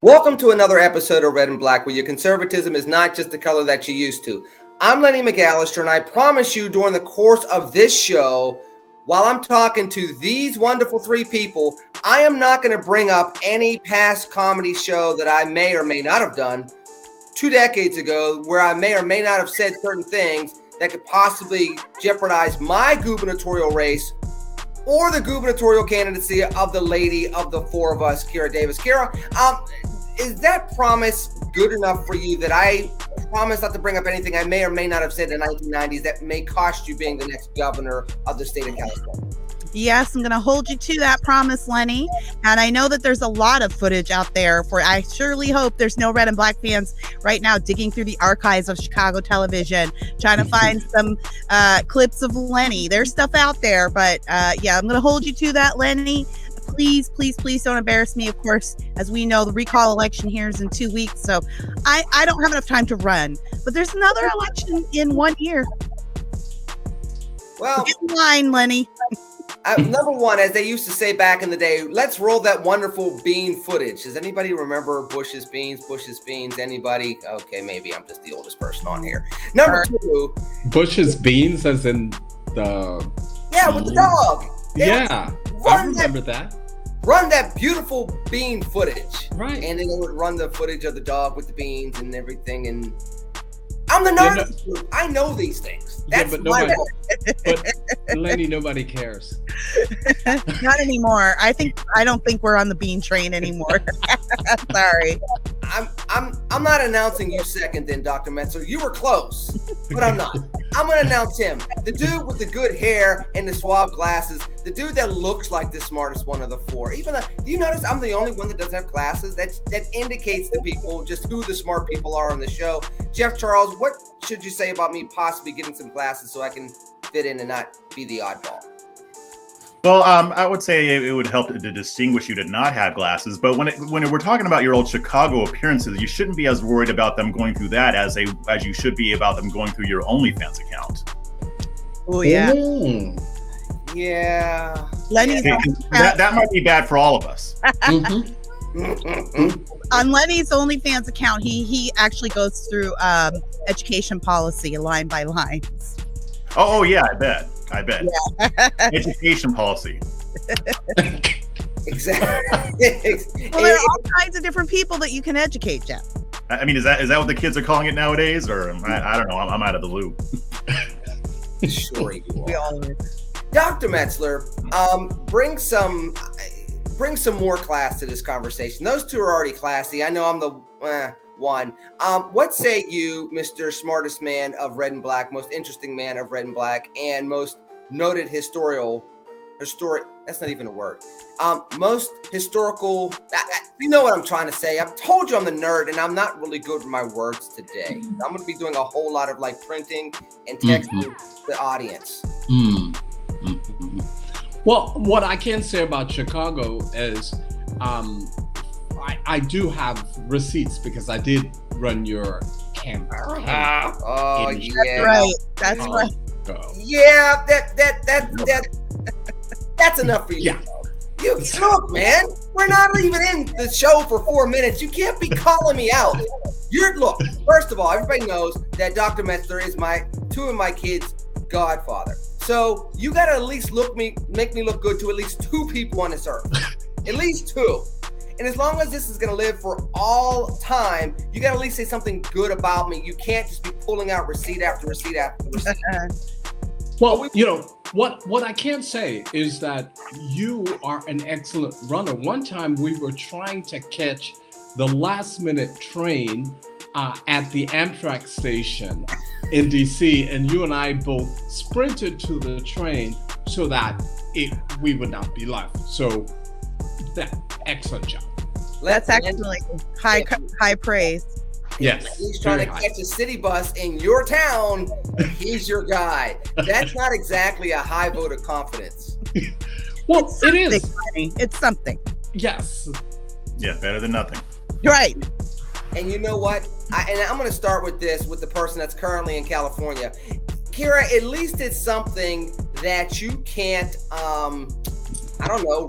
Welcome to another episode of Red and Black, where your conservatism is not just the color that you used to. I'm Lenny McAllister, and I promise you during the course of this show, while I'm talking to these wonderful three people, I am not going to bring up any past comedy show that I may or may not have done 2 decades ago, where I may or may not have said certain things that could possibly jeopardize my gubernatorial race or the gubernatorial candidacy of the lady of the four of us, Kira Davis. Kira, is that promise good enough for you that I promise not to bring up anything I may or may not have said in the 1990s that may cost you being the next governor of the state of California? Yes, I'm going to hold you to that promise, Lenny. And I know that there's a lot of footage out there I surely hope there's no Red and Black fans right now digging through the archives of Chicago television, trying to find some clips of Lenny. There's stuff out there, but yeah, I'm going to hold you to that, Lenny. Please, please, please don't embarrass me. Of course, as we know, the recall election here is in 2 weeks, so I don't have enough time to run. But there's another election in 1 year. Well, get in line, Lenny. Number one, as they used to say back in the day, let's roll that wonderful bean footage. Does anybody remember Bush's beans? Bush's beans? Anybody? Okay, maybe I'm just the oldest person on here. Number two, Bush's beans, as in the with the dog. Yeah, I remember that. Run that beautiful bean footage, right? And then they would run the footage of the dog with the beans and everything. And I'm the nerd. I know these things. That's but my nobody. But Lenny, nobody cares. Not anymore. I don't think we're on the bean train anymore. Sorry. I'm not announcing you second then, Dr. Metzler. You were close, but I'm not. I'm going to announce him. The dude with the good hair and the suave glasses. The dude that looks like the smartest one of the four. Do you notice I'm the only one that doesn't have glasses? That indicates to people just who the smart people are on the show. Jeff Charles, what should you say about me possibly getting some glasses so I can fit in and not be the oddball? Well, I would say it would help to distinguish you to not have glasses. But when we're talking about your old Chicago appearances, you shouldn't be as worried about them going through that as you should be about them going through your OnlyFans account. Oh yeah, yeah. Lenny's that might be bad for all of us. On Lenny's OnlyFans account, he actually goes through education policy line by line. Oh yeah, I bet. Yeah. Education policy. Exactly. Well, there are all kinds of different people that you can educate, Jeff. I mean, is that what the kids are calling it nowadays, or I don't know? I'm out of the loop. Sure you are. We all are. Dr. Metzler, bring some more class to this conversation. Those two are already classy. I know I'm the one. What say you, Mr. Smartest Man of Red and Black, most interesting man of Red and Black, and most noted historic, that's not even a word. Most historical, you know what I'm trying to say. I've told you I'm the nerd, and I'm not really good with my words today. I'm going to be doing a whole lot of printing and texting the audience. Well, what I can say about Chicago is I do have receipts because I did run your campaign. Oh, yeah. That's right. Yeah, that's enough for you. Yeah. You look, man, we're not even in the show for 4 minutes. You can't be calling me out. Look, first of all, everybody knows that Dr. Metzler is two of my kids' godfather. So you got to at least make me look good to at least 2 people on this earth. At least 2. And as long as this is going to live for all time, you got to at least say something good about me. You can't just be pulling out receipt after receipt after receipt. Well, what I can say is that you are an excellent runner. One time we were trying to catch the last minute train at the Amtrak station in DC, and you and I both sprinted to the train so that we would not be left. So excellent job. That's actually high praise. Yes. He's trying to catch a city bus in your town. He's your guy. That's not exactly a high vote of confidence. Well, it is. Honey. It's something. Yes. Yeah, better than nothing. Right. And you know what? I'm going to start with this with the person that's currently in California. Kira, at least it's something that you can't,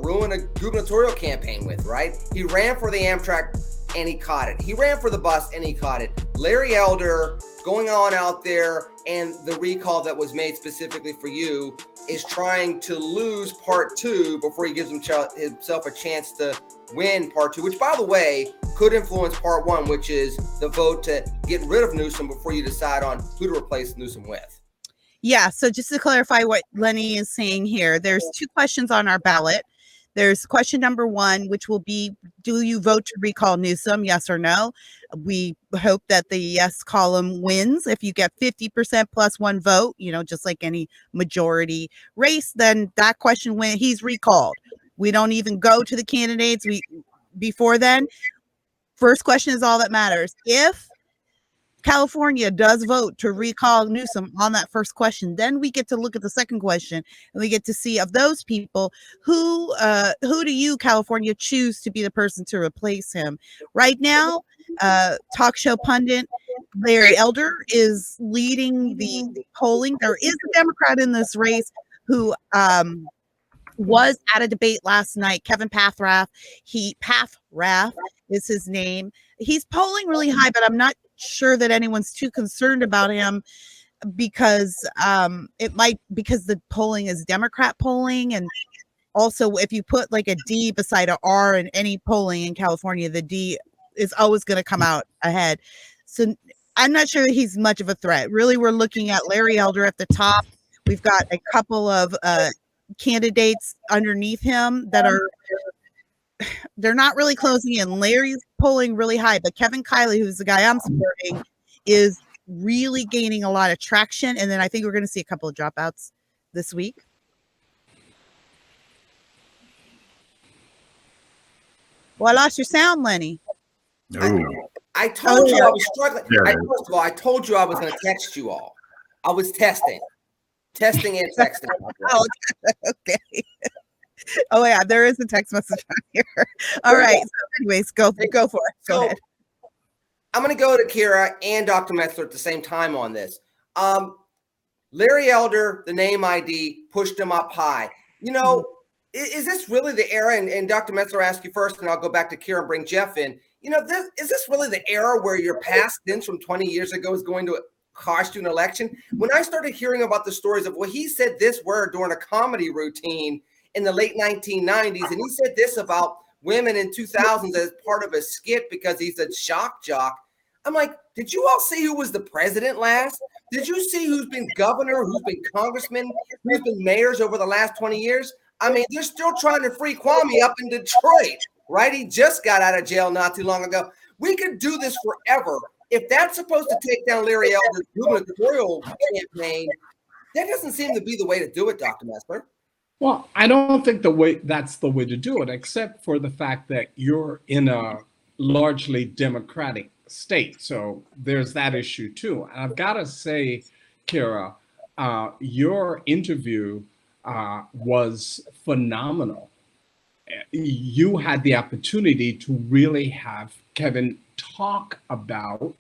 ruin a gubernatorial campaign with, right? He ran for the Amtrak and he caught it. He ran for the bus and he caught it. Larry Elder going on out there, and the recall that was made specifically for you is trying to lose part 2 before he gives himself a chance to win part 2, which, by the way, could influence part 1, which is the vote to get rid of Newsom before you decide on who to replace Newsom with. Yeah, so just to clarify what Lenny is saying here, there's 2 questions on our ballot. There's question number 1, which will be, do you vote to recall Newsom, yes or no? We hope that the yes column wins. If you get 50% plus 1 vote, just like any majority race, then that question, when he's recalled. We don't even go to the candidates. Before then, first question is all that matters. If California does vote to recall Newsom on that first question, then we get to look at the second question, and we get to see, of those people, who do you, California, choose to be the person to replace him? Right now, talk show pundit Larry Elder is leading the polling. There is a Democrat in this race who was at a debate last night, Kevin Pathrath. Pathrath is his name. He's polling really high, but I'm not sure that anyone's too concerned about him because the polling is Democrat polling, and also if you put like a D beside an R in any polling in California, the D is always going to come out ahead. So I'm not sure that he's much of a threat. Really, we're looking at Larry Elder at the top. We've got a couple of candidates underneath him that they're not really closing in. Larry's polling really high, but Kevin Kiley, who's the guy I'm supporting, is really gaining a lot of traction. And then I think we're going to see a couple of dropouts this week. Well, I lost your sound, Lenny. No. I told you I was struggling. First of all, I told you I was going to text you all. I was testing and texting. Oh, okay. Oh yeah, there is a text message on here. All right. So anyways, go for it. Go ahead. I'm going to go to Kira and Dr. Metzler at the same time on this. Larry Elder, the name ID, pushed him up high. Is this really the era? And Dr. Metzler, ask you first, and I'll go back to Kira and bring Jeff in. Is this really the era where your past sins from 20 years ago is going to cost you an election? When I started hearing about the stories of, he said this word during a comedy routine in the late 1990s, and he said this about women in 2000s as part of a skit because he's a shock jock. I'm like, did you all see who was the president last? Did you see who's been governor, who's been congressman, who's been mayors over the last 20 years? I mean, they're still trying to free Kwame up in Detroit, right? He just got out of jail not too long ago. We could do this forever. If that's supposed to take down Larry Elder's gubernatorial campaign, that doesn't seem to be the way to do it, Dr. Metzler. Well, I don't think that's the way to do it, except for the fact that you're in a largely Democratic state. So there's that issue too. And I've got to say, Kira, your interview was phenomenal. You had the opportunity to really have Kevin talk about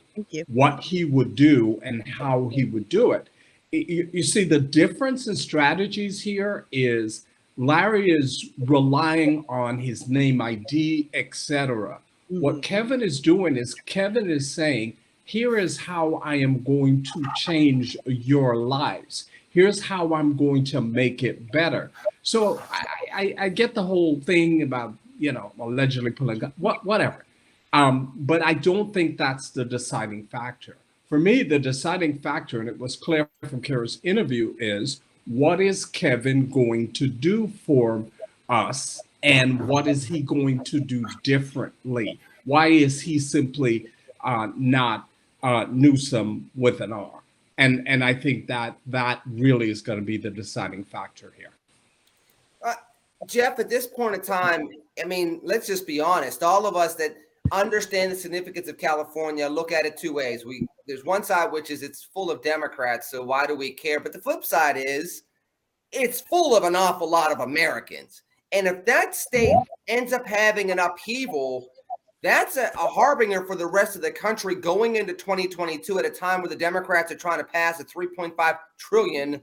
what he would do and how he would do it. You see, the difference in strategies here is Larry is relying on his name ID, etc. What Kevin is doing is Kevin is saying, here is how I am going to change your lives. Here's how I'm going to make it better. So I get the whole thing about, allegedly pulling gun, whatever. But I don't think that's the deciding factor. For me, the deciding factor, and it was clear from Kira's interview, is what is Kevin going to do for us, and what is he going to do differently? Why is he simply not Newsom with an R? And I think that really is going to be the deciding factor here. Jeff, at this point in time, I mean, let's just be honest. All of us that understand the significance of California look at it two ways. There's one side, which is it's full of Democrats, so why do we care? But the flip side is it's full of an awful lot of Americans. And if that state ends up having an upheaval, that's a harbinger for the rest of the country going into 2022 at a time where the Democrats are trying to pass a $3.5 trillion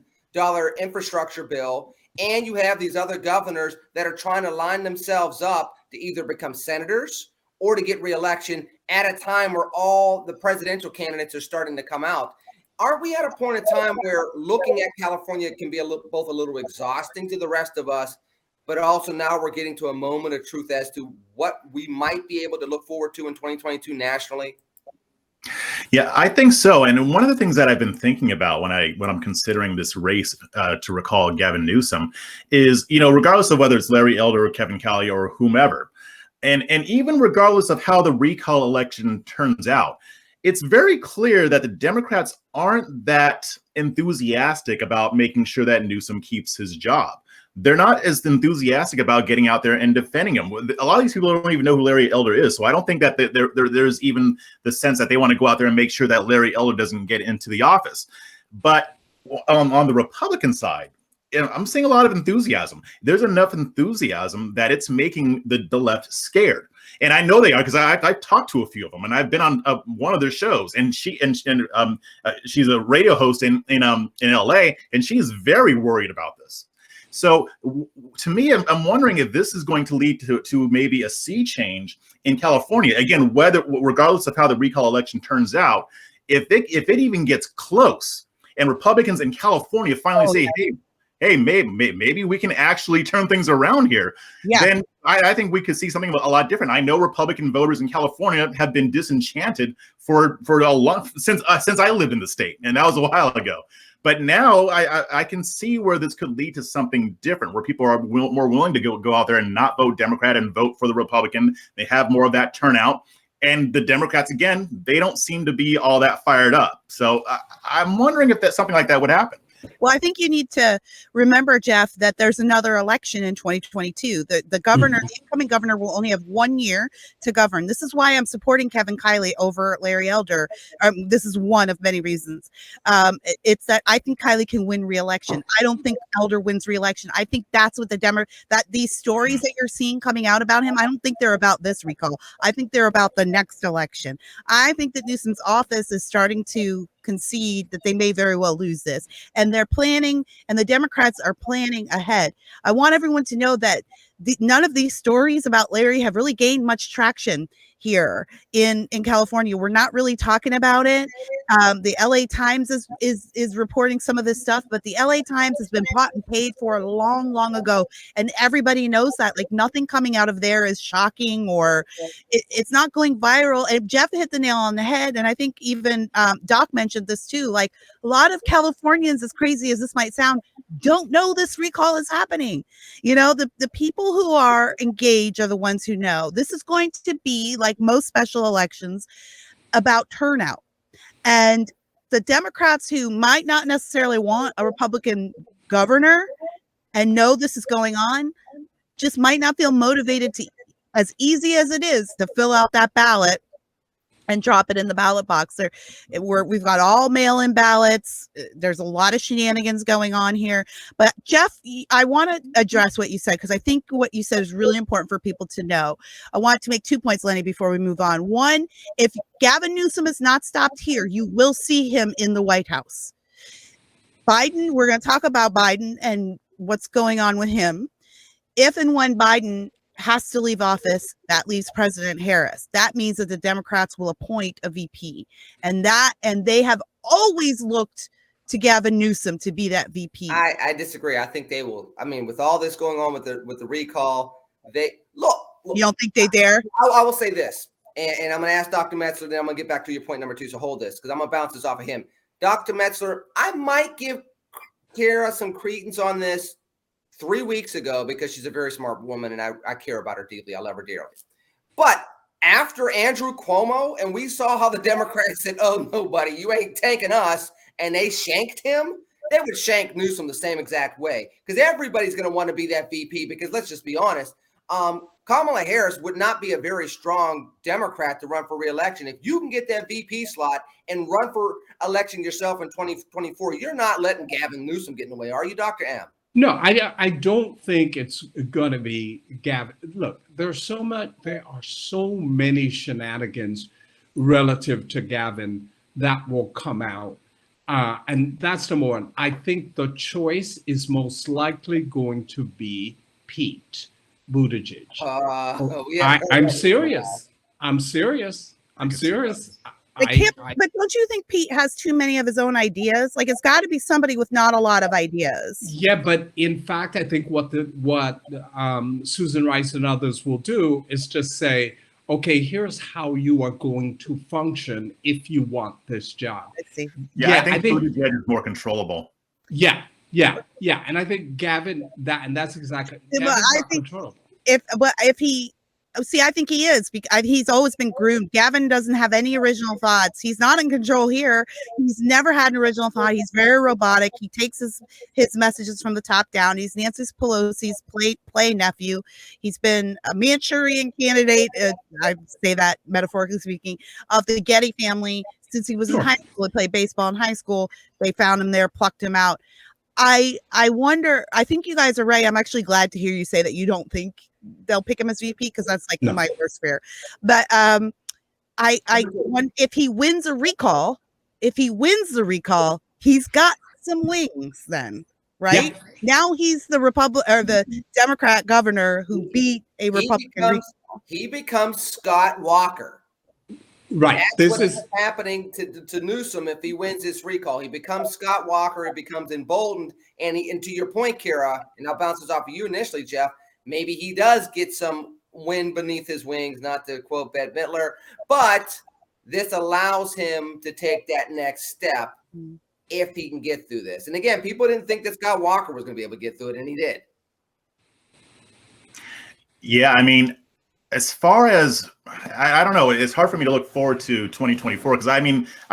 infrastructure bill. And you have these other governors that are trying to line themselves up to either become senators or to get reelection at a time where all the presidential candidates are starting to come out. Aren't we at a point in time where looking at California can be both a little exhausting to the rest of us, but also now we're getting to a moment of truth as to what we might be able to look forward to in 2022 nationally? Yeah, I think so. And one of the things that I've been thinking about when I'm considering this race to recall Gavin Newsom is, regardless of whether it's Larry Elder or Kevin Calle or whomever, and even regardless of how the recall election turns out, it's very clear that the Democrats aren't that enthusiastic about making sure that Newsom keeps his job. They're not as enthusiastic about getting out there and defending him. A lot of these people don't even know who Larry Elder is. So I don't think that there's even the sense that they want to go out there and make sure that Larry Elder doesn't get into the office. But on the Republican side, I'm seeing a lot of enthusiasm. There's enough enthusiasm that it's making the left scared. And I know they are, because I've talked to a few of them, and I've been on one of their shows. And she's a radio host in LA, and she's very worried about this. So to me, I'm wondering if this is going to lead to maybe a sea change in California. Again, regardless of how the recall election turns out, if it even gets close, and Republicans in California finally say, hey, maybe we can actually turn things around here, then I think we could see something a lot different. I know Republican voters in California have been disenchanted for a long since I lived in the state, and that was a while ago. But now I can see where this could lead to something different, where people are more willing to go out there and not vote Democrat and vote for the Republican. They have more of that turnout. And the Democrats, again, they don't seem to be all that fired up. So I'm wondering if something like that would happen. Well, I think you need to remember, Jeff, that there's another election in 2022. The governor, the incoming governor, will only have 1 year to govern. This is why I'm supporting Kevin Calle over Larry Elder. This is one of many reasons. It's that I think Calle can win re-election. I don't think Elder wins re-election. I think that's what that these stories that you're seeing coming out about him, I don't think they're about this recall. I think they're about the next election. I think that Newsom's office is starting to concede that they may very well lose this, and they're planning, and the Democrats are planning ahead. I want everyone to know that none of these stories about Larry have really gained much traction here in California. We're not really talking about it. The LA Times is reporting some of this stuff, but the LA Times has been bought and paid for long ago, and everybody knows that. Like, nothing coming out of there is shocking, or it's not going viral. And Jeff hit the nail on the head, and I think even Doc mentioned this too. Like, a lot of Californians, as crazy as this might sound, don't know this recall is happening. The people who are engaged are the ones who know. This is going to be, like most special elections, about turnout. And the Democrats who might not necessarily want a Republican governor and know this is going on just might not feel motivated to, as easy as it is, to fill out that ballot and drop it in the ballot box. We've got all mail-in ballots. There's a lot of shenanigans going on here. But Jeff, I want to address what you said, because I think what you said is really important for people to know. I want to make 2 points, Lenny, before we move on. One, if Gavin Newsom is not stopped here, you will see him in the White House. Biden, we're going to talk about Biden and what's going on with him. If and when Biden has to leave office, that leaves President Harris. That means that the Democrats will appoint a VP, and they have always looked to Gavin Newsom to be that VP. I disagree. I think they will. I mean, with all this going on with the recall, they look. You don't think they dare? I will say this, and I'm going to ask Dr. Metzler, then I'm going to get back to your point number 2. So hold this, because I'm going to bounce this off of him. Dr. Metzler, I might give Kara some credence on this 3 weeks ago, because she's a very smart woman and I care about her deeply. I love her dearly. But after Andrew Cuomo, and we saw how the Democrats said, oh, no, buddy, you ain't taking us, and they shanked him, they would shank Newsom the same exact way, because everybody's going to want to be that VP, because let's just be honest, Kamala Harris would not be a very strong Democrat to run for re-election. If you can get that VP slot and run for election yourself in 2024, you're not letting Gavin Newsom get in the way, are you, Dr. M? No, I don't think it's going to be Gavin. Look, there are so many shenanigans relative to Gavin that will come out. And that's number one. I think the choice is most likely going to be Pete Buttigieg. Yeah. I'm serious. I'm serious. I'm serious. But don't you think Pete has too many of his own ideas? Like, it's got to be somebody with not a lot of ideas. Yeah, but in fact, I think what Susan Rice and others will do is just say, okay, here's how you are going to function if you want this job. I see. Yeah, I think Buttigieg is more controllable. Yeah, and I think Gavin that's exactly. Well, I think controllable. If he. See, I think he is, because he's always been groomed. Gavin doesn't have any original thoughts. He's not in control here. He's never had an original thought. He's very robotic. He takes his messages from the top down. He's Nancy Pelosi's play nephew. He's been a Manchurian candidate, I say that metaphorically speaking, of the Getty family since he was in high school. He played baseball in high school. They found him there, plucked him out. I wonder, I think you guys are right. I'm actually glad to hear you say that you don't think they'll pick him as VP, because that's like my worst fear. But if he wins the recall, he's got some wings then, right? Yeah. Now he's the the Democrat governor who beat a Republican recall. He becomes Scott Walker. Right. That's what is happening to Newsom if he wins this recall. He becomes Scott Walker. He becomes emboldened. And to your point, Kara, and I'll bounce this off of you initially, Jeff, maybe he does get some wind beneath his wings, not to quote Bette Midler, but this allows him to take that next step if he can get through this. And again, people didn't think that Scott Walker was going to be able to get through it, and he did. Yeah, I mean, as far as I don't know, it's hard for me to look forward to 2024 because I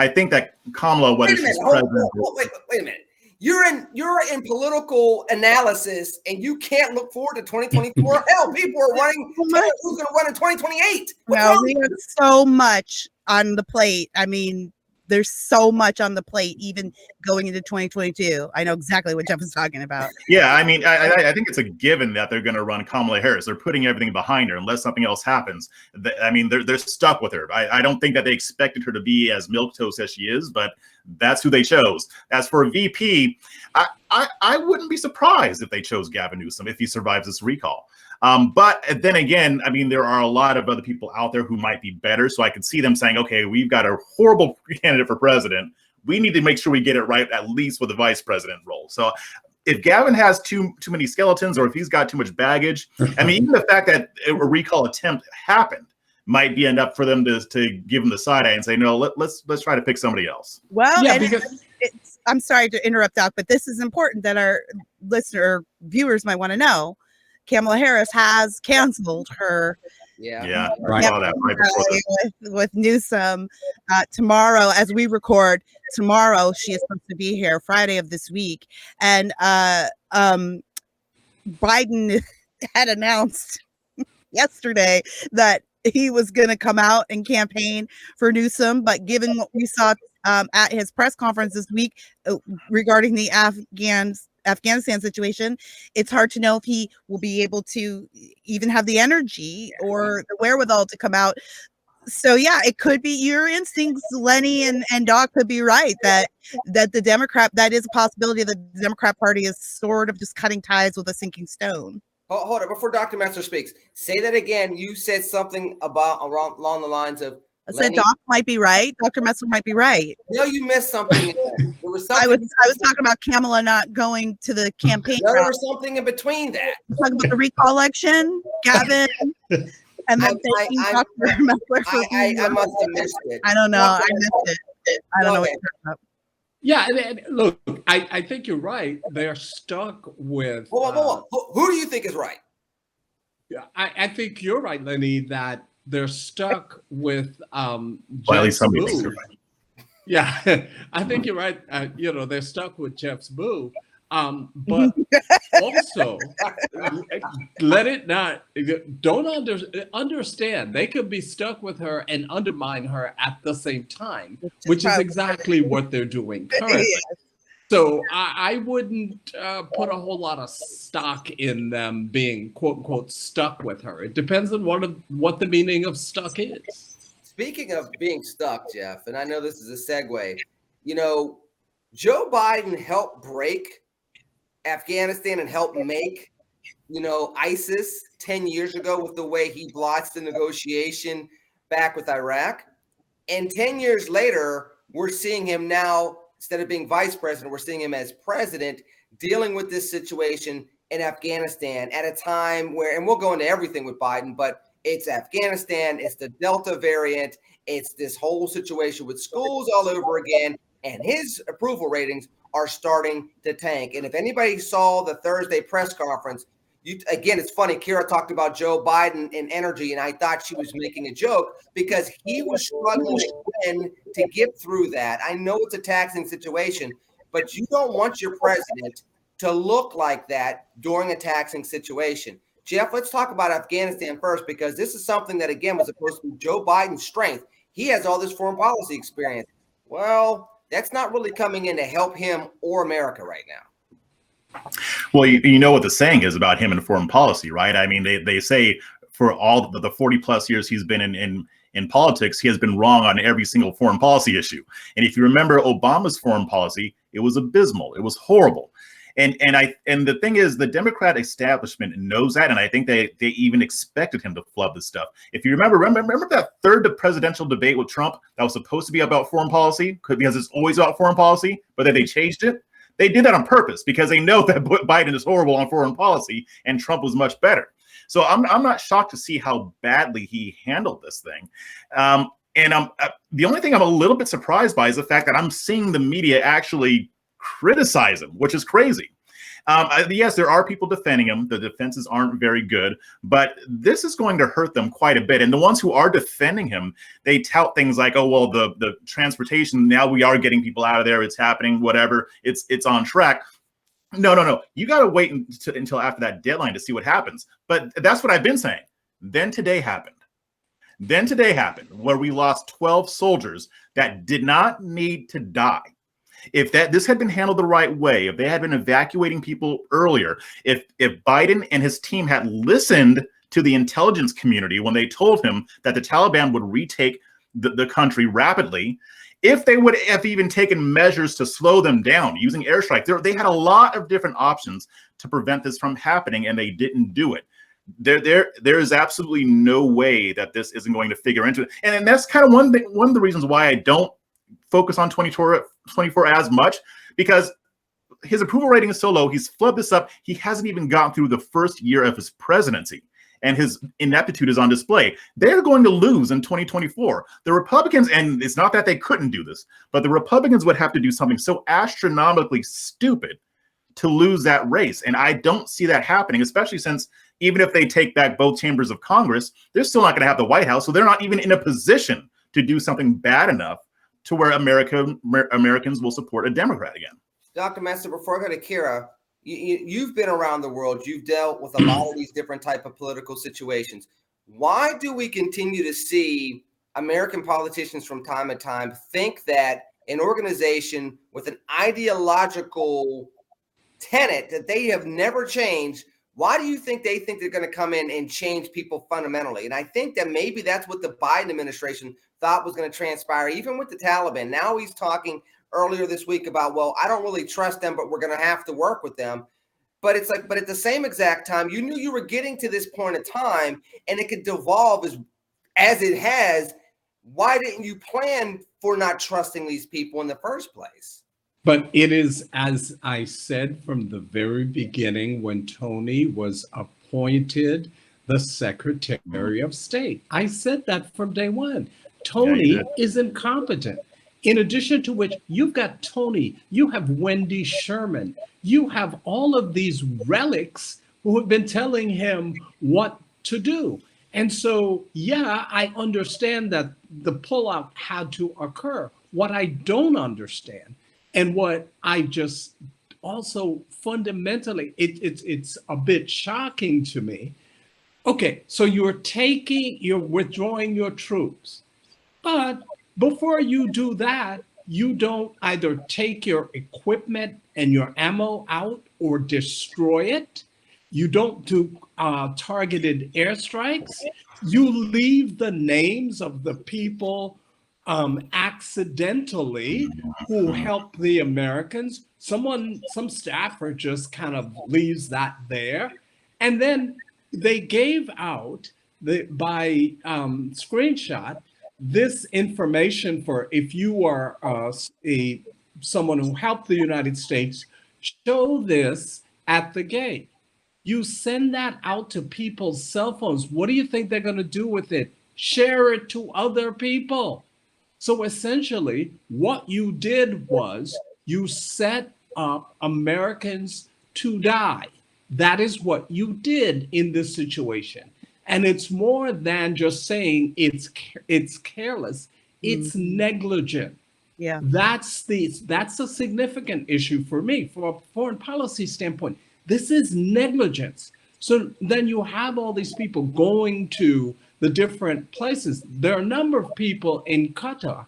think that Kamala, whether she's president, wait a minute. You're in political analysis, and you can't look forward to 2024. Hell, people are running. Who's going to run in 2028? Well, we have so much on the plate. I mean, there's so much on the plate, even going into 2022. I know exactly what Jeff is talking about. Yeah, I mean, I think it's a given that they're going to run Kamala Harris. They're putting everything behind her unless something else happens. I mean, they're stuck with her. I don't think that they expected her to be as milquetoast as she is, but that's who they chose. As for VP, I wouldn't be surprised if they chose Gavin Newsom if he survives this recall. But then again, I mean, there are a lot of other people out there who might be better. So I could see them saying, okay, we've got a horrible candidate for president. We need to make sure we get it right, at least with the vice president role. So if Gavin has too many skeletons, or if he's got too much baggage, I mean, even the fact that a recall attempt happened might be enough for them to give him the side eye and say, no, let's try to pick somebody else. Well, yeah, I'm sorry to interrupt, Doc, but this is important that our viewers might want to know. Kamala Harris has canceled her with Newsom tomorrow. As we record tomorrow, she is supposed to be here Friday of this week, and Biden had announced yesterday that he was going to come out and campaign for Newsom, but given what we saw at his press conference this week regarding the Afghanistan situation, it's hard to know if he will be able to even have the energy or the wherewithal to come out. So yeah, it could be your instincts, Lenny and Doc could be right that the Democrat, that is a possibility that the Democrat Party is sort of just cutting ties with a sinking stone. Hold on, before Dr. Metzler speaks, say that again. You said something along the lines of I said Doc might be right. Dr. Metzler might be right. No, you missed something. There was something. I was talking about Kamala not going to the campaign. No, there was something in between that. Talking about the recall election, Gavin, and then thanking Dr. Metzler for I must have missed it. I don't know. I missed it. I don't know what you're talking about. Yeah, and look, I think you're right. They're stuck with. Hold on. Who do you think is right? Yeah, I think you're right, Lenny, that they're stuck with Jeff's boo. Yeah, I think you're right. They're stuck with Jeff's boo. But also, understand they could be stuck with her and undermine her at the same time, which is exactly what they're doing currently. So I wouldn't put a whole lot of stock in them being quote unquote stuck with her. It depends on what the meaning of stuck is. Speaking of being stuck, Jeff, and I know this is a segue, Joe Biden helped break Afghanistan and helped make, ISIS 10 years ago with the way he blotched the negotiation back with Iraq. And 10 years later, we're seeing him now, instead of being vice president, we're seeing him as president, dealing with this situation in Afghanistan at a time where, and we'll go into everything with Biden, but it's Afghanistan, it's the Delta variant, it's this whole situation with schools all over again, and his approval ratings are starting to tank. And if anybody saw the Thursday press conference, again, it's funny, Kira talked about Joe Biden and energy, and I thought she was making a joke because he was struggling again to get through that. I know it's a taxing situation, but you don't want your president to look like that during a taxing situation. Jeff, let's talk about Afghanistan first, because this is something that, again, was supposed to be Joe Biden's strength. He has all this foreign policy experience. Well, that's not really coming in to help him or America right now. Well, you know what the saying is about him and foreign policy, right? I mean, they say for all the 40 plus years he's been in politics, he has been wrong on every single foreign policy issue. And if you remember Obama's foreign policy, it was abysmal. It was horrible. And the thing is, the Democrat establishment knows that, and I think they even expected him to flub this stuff. If you remember that third presidential debate with Trump that was supposed to be about foreign policy, because it's always about foreign policy, but then they changed it. They did that on purpose because they know that Biden is horrible on foreign policy and Trump was much better. So I'm not shocked to see how badly he handled this thing. The only thing I'm a little bit surprised by is the fact that I'm seeing the media actually criticize him, which is crazy. Yes, there are people defending him. The defenses aren't very good, but this is going to hurt them quite a bit. And the ones who are defending him, they tout things like, oh, well, the transportation, now we are getting people out of there. It's happening, whatever. It's on track. No. You got to wait until after that deadline to see what happens. But that's what I've been saying. Then today happened, where we lost 12 soldiers that did not need to die. If this had been handled the right way, if they had been evacuating people earlier, if Biden and his team had listened to the intelligence community when they told him that the Taliban would retake the country rapidly, if they would have even taken measures to slow them down using airstrikes, they had a lot of different options to prevent this from happening, and they didn't do it. There is absolutely no way that this isn't going to figure into it. And that's kind of one of the reasons why I don't focus on 24 as much, because his approval rating is so low. He's flubbed this up. He hasn't even gotten through the first year of his presidency, and his ineptitude is on display. They're going to lose in 2024. The Republicans, and it's not that they couldn't do this, but the Republicans would have to do something so astronomically stupid to lose that race. And I don't see that happening, especially since even if they take back both chambers of Congress, they're still not going to have the White House. So they're not even in a position to do something bad enough to where Americans will support a Democrat again. Dr. Metzler, before I go to Kira, you've been around the world. You've dealt with a lot of these different type of political situations. Why do we continue to see American politicians from time to time think that an organization with an ideological tenet that they have never changed, why do you think they think they're going to come in and change people fundamentally? And I think that maybe that's what the Biden administration thought was going to transpire, even with the Taliban. Now he's talking earlier this week about, well, I don't really trust them, but we're going to have to work with them. But it's like, but at the same exact time, you knew you were getting to this point in time and it could devolve as it has. Why didn't you plan for not trusting these people in the first place? But it is, as I said from the very beginning, when Tony was appointed the Secretary of State, I said that from day one. Tony is incompetent. In addition to which, you've got Tony, you have Wendy Sherman, you have all of these relics who have been telling him what to do. And so, yeah, I understand that the pullout had to occur. What I don't understand, and what I just also fundamentally, it's a bit shocking to me. Okay, so you're withdrawing your troops. But before you do that, you don't either take your equipment and your ammo out or destroy it. You don't do targeted airstrikes. You leave the names of the people accidentally who helped the Americans. Some staffer just kind of leaves that there. And then they gave out by screenshot this information for if you are someone who helped the United States, show this at the gate. You send that out to people's cell phones. What do you think they're going to do with it? Share it to other people. So essentially, what you did was you set up Americans to die. That is what you did in this situation. And it's more than just saying it's careless. It's negligent. Yeah. That's a significant issue for me from a foreign policy standpoint. This is negligence. So then you have all these people going to the different places. There are a number of people in Qatar,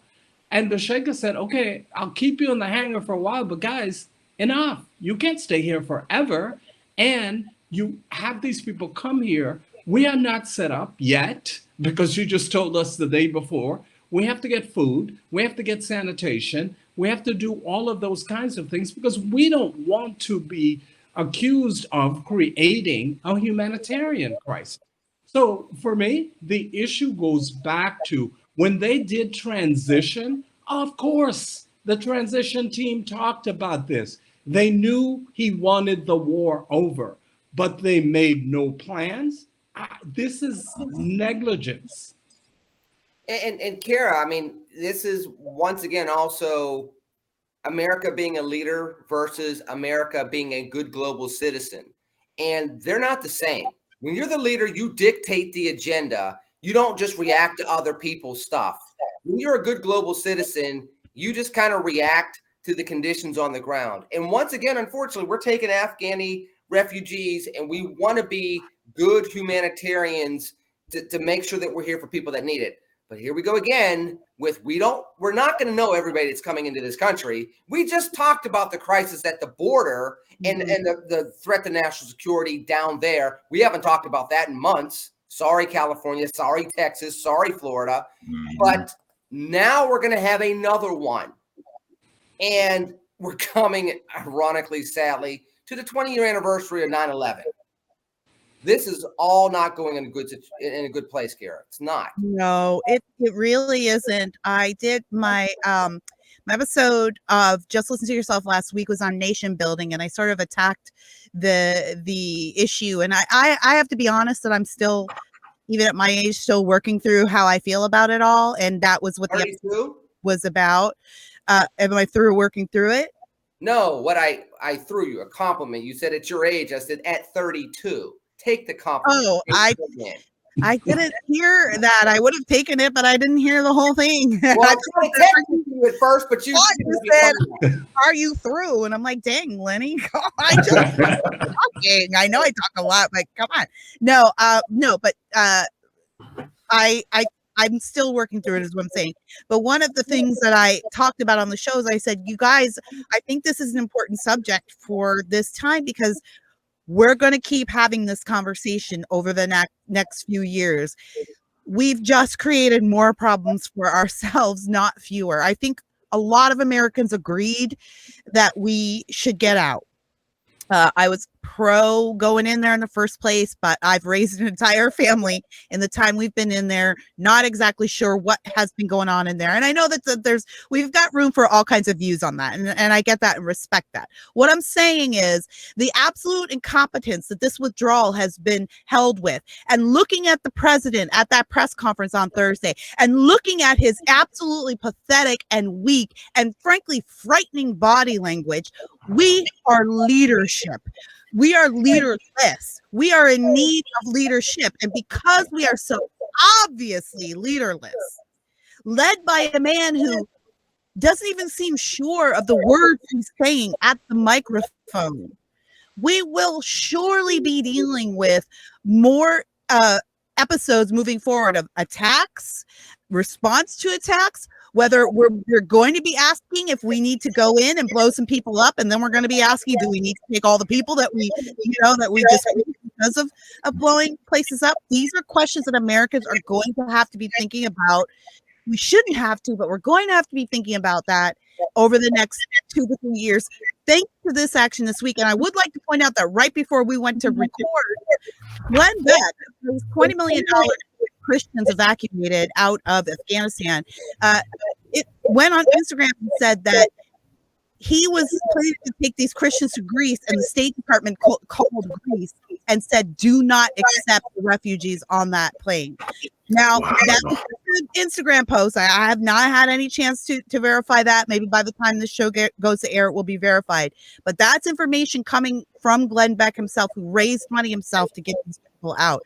and the Sheikh said, okay, I'll keep you in the hangar for a while, but guys, enough. You can't stay here forever. And you have these people come here. We are not set up yet because you just told us the day before. We have to get food. We have to get sanitation. We have to do all of those kinds of things because we don't want to be accused of creating a humanitarian crisis. So for me, the issue goes back to when they did transition. Of course, the transition team talked about this. They knew he wanted the war over, but they made no plans. This is negligence. And Kara, I mean, this is once again also America being a leader versus America being a good global citizen. And they're not the same. When you're the leader, you dictate the agenda. You don't just react to other people's stuff. When you're a good global citizen, you just kind of react to the conditions on the ground. And once again, unfortunately, we're taking Afghani refugees and we want to be good humanitarians to make sure that we're here for people that need it. But here we go again with we're not going to know everybody that's coming into this country. We just talked about the crisis at the border and the threat to national security down there. We haven't talked about that in months. Sorry, California. Sorry, Texas. Sorry, Florida. But now we're going to have another one. And we're coming, ironically, sadly, to the 20-year anniversary of 9/11. This is all not going in a good place, Kara. It's not. No, it really isn't. I did my my episode of Just Listen to Yourself last week was on nation building, and I sort of attacked the issue. And I have to be honest that I'm still, even at my age, still working through how I feel about it all. And that was what the episode was about. Am I through working through it? No, what I threw you a compliment. You said at your age. I said at 32. Take the compliment. Oh, I didn't hear that. I would have taken it, but I didn't hear the whole thing. Well, I tried to text you at first, but you said, "Are you through?" And I'm like, "Dang, Lenny, I just talking. I know I talk a lot, but come on, no, but I'm still working through it, is what I'm saying. But one of the things that I talked about on the show is I said, you guys, I think this is an important subject for this time because we're going to keep having this conversation over the next few years. We've just created more problems for ourselves, not fewer. I think a lot of Americans agreed that we should get out. I was pro going in there in the first place, but I've raised an entire family in the time we've been in there, not exactly sure what has been going on in there. And I know that we've got room for all kinds of views on that. And I get that and respect that. What I'm saying is the absolute incompetence that this withdrawal has been held with, and looking at the president at that press conference on Thursday and looking at his absolutely pathetic and weak and frankly frightening body language, we are leadership. We are leaderless. We are in need of leadership. And because we are so obviously leaderless, led by a man who doesn't even seem sure of the words he's saying at the microphone, we will surely be dealing with more episodes moving forward of attacks, response to attacks, whether we're going to be asking if we need to go in and blow some people up, and then we're going to be asking, do we need to take all the people that we just because of blowing places up? These are questions that Americans are going to have to be thinking about We shouldn't have to, but we're going to have to be thinking about that over the next 2 to 3 years. Thanks to this action this week. And I would like to point out that right before we went to record, Glenn Beck raised $20 million Christians evacuated out of Afghanistan. It went on Instagram and said that he was planning to take these Christians to Greece, and the State Department called Greece and said, do not accept the refugees on that plane. Now, that's an Instagram post. I have not had any chance to verify that. Maybe by the time the show goes to air, it will be verified. But that's information coming from Glenn Beck himself, who raised money himself to get these people out.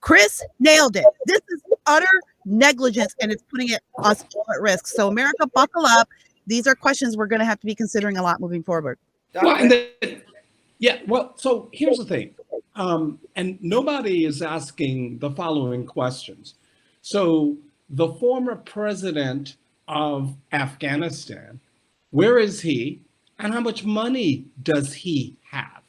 Chris nailed it. This is utter negligence, and it's putting us all at risk. So, America, buckle up. These are questions we're going to have to be considering a lot moving forward. So here's the thing. And nobody is asking the following questions. So the former president of Afghanistan, where is he? And how much money does he have?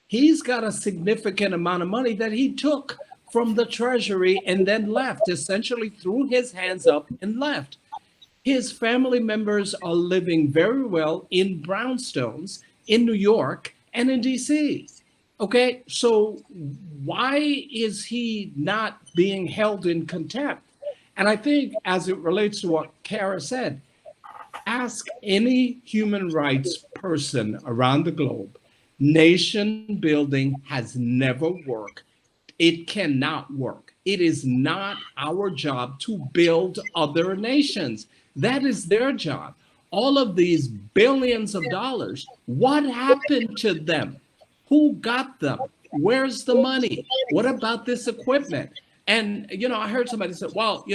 He's got a significant amount of money that he took from the treasury and then left, essentially threw his hands up and left. His family members are living very well in brownstones in New York and in DC. Okay, so why is he not being held in contempt? And I think as it relates to what Kara said, ask any human rights person around the globe. Nation building has never worked. It cannot work. It is not our job to build other nations. That is their job. All of these billions of dollars, what happened to them? Who got them? Where's the money? What about this equipment? And, I heard somebody say, well,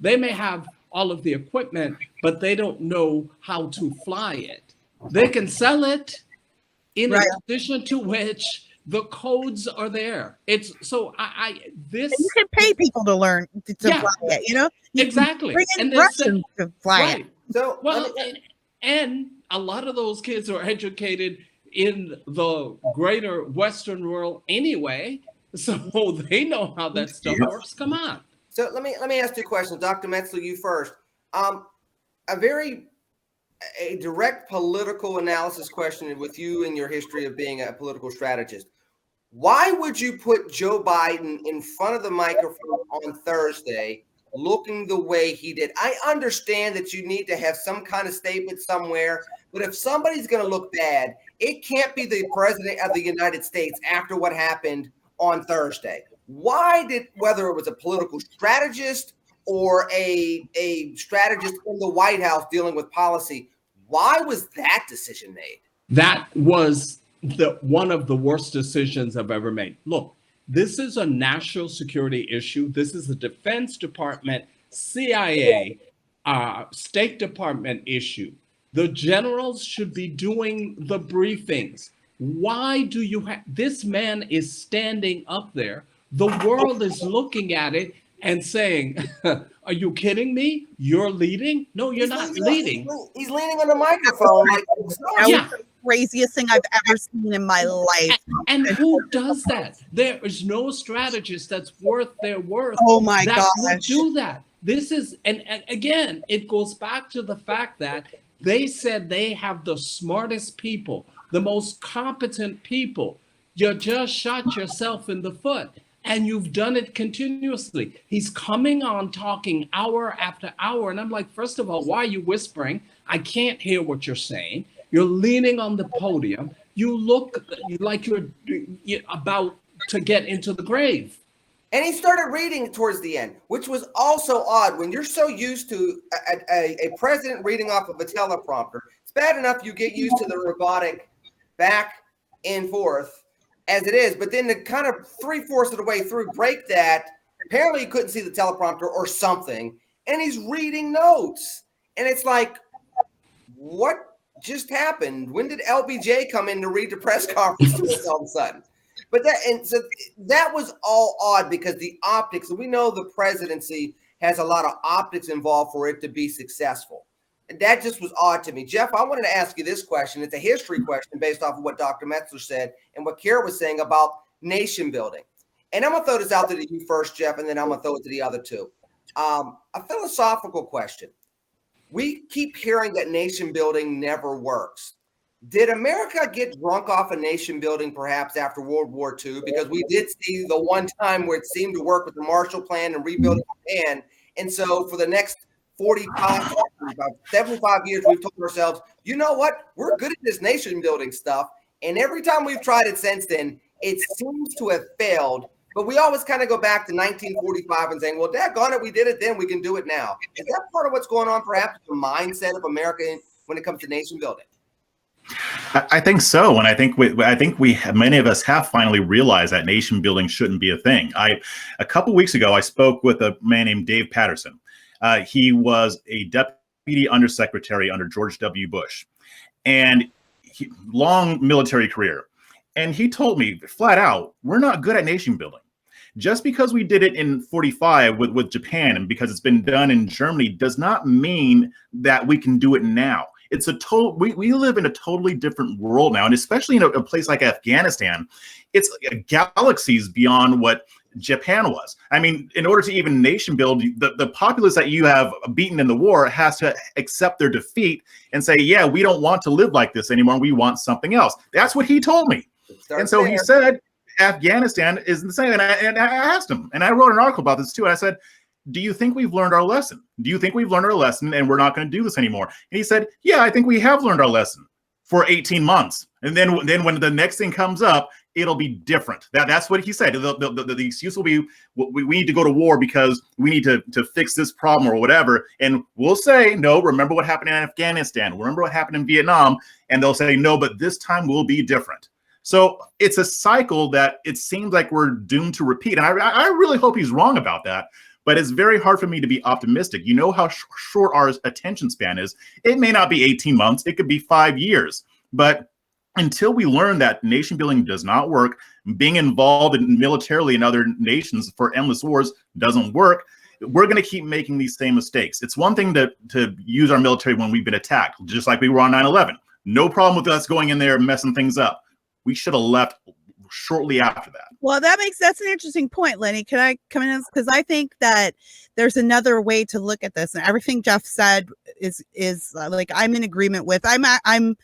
they may have all of the equipment, but they don't know how to fly it. They can sell it, in addition to which the codes are there. It's so this. You can pay people to learn to fly it, exactly. Bring in Russians to fly it. So and a lot of those kids are educated in the greater Western world anyway, so they know how that stuff works. Come on. So let me ask you a question, Dr. Metzler, you first. A direct political analysis question with you and your history of being a political strategist. Why would you put Joe Biden in front of the microphone on Thursday looking the way he did? I understand that you need to have some kind of statement somewhere, but if somebody's going to look bad, it can't be the president of the United States after what happened on Thursday. Whether it was a political strategist or a strategist in the White House dealing with policy, why was that decision made? That was one of the worst decisions I've ever made. Look, this is a national security issue. This is a Defense Department, CIA, State Department issue. The generals should be doing the briefings. Why do you have this man is standing up there? The world is looking at it and saying, are you kidding me? You're leading? No, you're not leading. He's leaning on the microphone. That was the craziest thing I've ever seen in my life. And who does that? There is no strategist that's worth their worth. Oh my that gosh. would do that. This is, and again, it goes back to the fact that they said they have the smartest people, the most competent people. You just shot yourself in the foot. And you've done it continuously. He's coming on talking hour after hour. And I'm like, first of all, why are you whispering? I can't hear what you're saying. You're leaning on the podium. You look like you're about to get into the grave. And he started reading towards the end, which was also odd. When you're so used to a president reading off of a teleprompter, it's bad enough you get used to the robotic back and forth as it is, but then to kind of 3/4 of the way through break that, apparently he couldn't see the teleprompter or something, and he's reading notes. And it's like, what just happened? When did LBJ come in to read the press conference all of a sudden? But that was all odd because the optics, and we know the presidency has a lot of optics involved for it to be successful. And that just was odd to me. Jeff, I wanted to ask you this question. It's a history question based off of what Dr. Metzler said and what Kara was saying about nation building. And I'm going to throw this out to you first, Jeff, and then I'm going to throw it to the other two. A philosophical question. We keep hearing that nation building never works. Did America get drunk off of nation building perhaps after World War II? Because we did see the one time where it seemed to work with the Marshall Plan and rebuilding Japan. And so for the next 45, 75 years, we've told ourselves, you know what? We're good at this nation building stuff. And every time we've tried it since then, it seems to have failed. But we always kind of go back to 1945 and saying, well, daggone it, we did it then, we can do it now. Is that part of what's going on, perhaps, the mindset of America when it comes to nation building? I think so, and I think many of us have finally realized that nation building shouldn't be a thing. A couple weeks ago, I spoke with a man named Dave Patterson. He was a deputy undersecretary under George W. Bush, and long military career. And he told me flat out, we're not good at nation building. Just because we did it in 45 with Japan and because it's been done in Germany does not mean that we can do it now. It's a total. We live in a totally different world now, and especially in a place like Afghanistan, it's galaxies beyond what Japan was. I mean, in order to even nation build, the populace that you have beaten in the war has to accept their defeat and say, yeah, we don't want to live like this anymore. We want something else. That's what he told me. And so he said, Afghanistan is the same. And I asked him, and I wrote an article about this too. And I said, do you think we've learned our lesson? Do you think we've learned our lesson and we're not going to do this anymore? And he said, yeah, I think we have learned our lesson for 18 months. And then when the next thing comes up, it'll be different. That's what he said. The excuse will be, we need to go to war because we need to fix this problem or whatever. And we'll say, no, remember what happened in Afghanistan. Remember what happened in Vietnam. And they'll say, no, but this time will be different. So it's a cycle that it seems like we're doomed to repeat. And I really hope he's wrong about that. But it's very hard for me to be optimistic. You know how short our attention span is. It may not be 18 months. It could be 5 years. But until we learn that nation building does not work, being involved militarily in other nations for endless wars doesn't work, we're going to keep making these same mistakes. It's one thing to use our military when we've been attacked, just like we were on 9/11. No problem with us going in there and messing things up. We should have left shortly after that. Well, that's an interesting point, Lenny. Can I come in? Because I think that there's another way to look at this, and everything Jeff said is like I'm in agreement with. I'm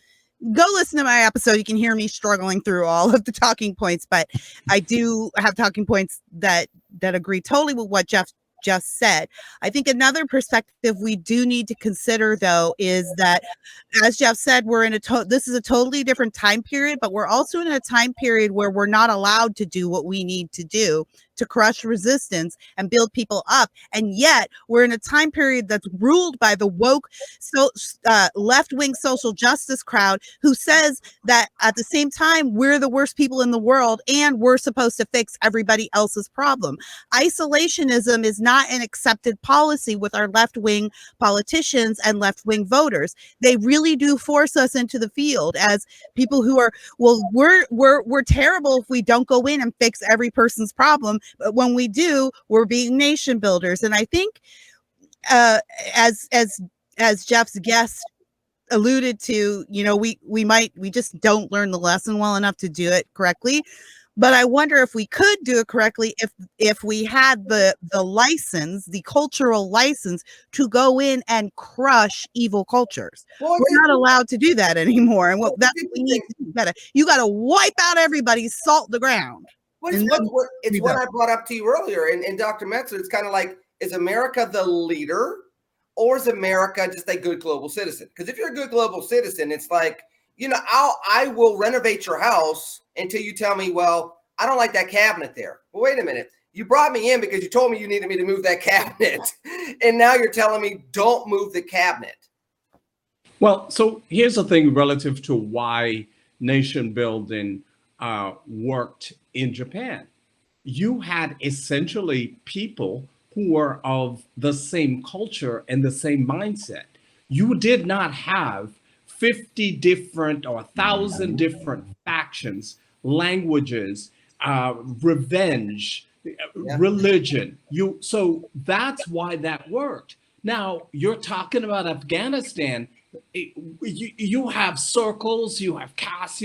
go listen to my episode. You can hear me struggling through all of the talking points, but I do have talking points that agree totally with what Jeff just said. I think another perspective we do need to consider, though, is that, as Jeff said, we're in this is a totally different time period, but we're also in a time period where we're not allowed to do what we need to do to crush resistance and build people up. And yet we're in a time period that's ruled by the woke, left-wing social justice crowd who says that at the same time, we're the worst people in the world and we're supposed to fix everybody else's problem. Isolationism is not an accepted policy with our left-wing politicians and left-wing voters. They really do force us into the field as people who are, well, we're terrible if we don't go in and fix every person's problem. But when we do, we're being nation builders. And I think as Jeff's guest alluded to, you know, we just don't learn the lesson well enough to do it correctly. But I wonder if we could do it correctly if we had the license, the cultural license to go in and crush evil cultures. Well, we're not allowed to do that anymore. And that's what we need to do. You got to wipe out everybody, salt the ground. It's what I brought up to you earlier. And Dr. Metzler, it's kind of like, is America the leader or is America just a good global citizen? Because if you're a good global citizen, it's like, you know, I will renovate your house until you tell me, well, I don't like that cabinet there. Well, wait a minute. You brought me in because you told me you needed me to move that cabinet. And now you're telling me don't move the cabinet. Well, so here's the thing relative to why nation building worked in Japan. You had essentially people who were of the same culture and the same mindset. You did not have 50 different or 1,000 different factions, languages, revenge, religion. So that's why that worked. Now you're talking about Afghanistan. You have circles, you have castes,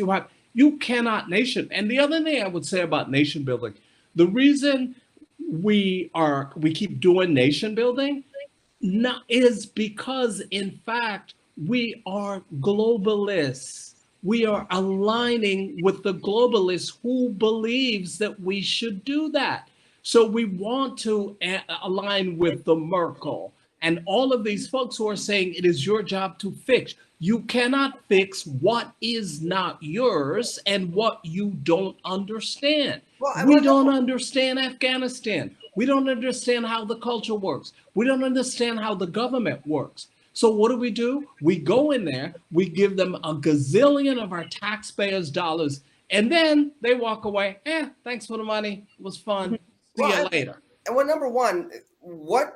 you cannot nation. And the other thing I would say about nation building, the reason we keep doing nation building is because, in fact, we are globalists. We are aligning with the globalists who believes that we should do that. So we want to align with the Merkel and all of these folks who are saying it is your job to fix. You cannot fix what is not yours and what you don't understand. We don't understand Afghanistan. We don't understand how the culture works. We don't understand how the government works. So what do? We go in there, we give them a gazillion of our taxpayers' dollars, and then they walk away. Thanks for the money. It was fun. See you later. And number one,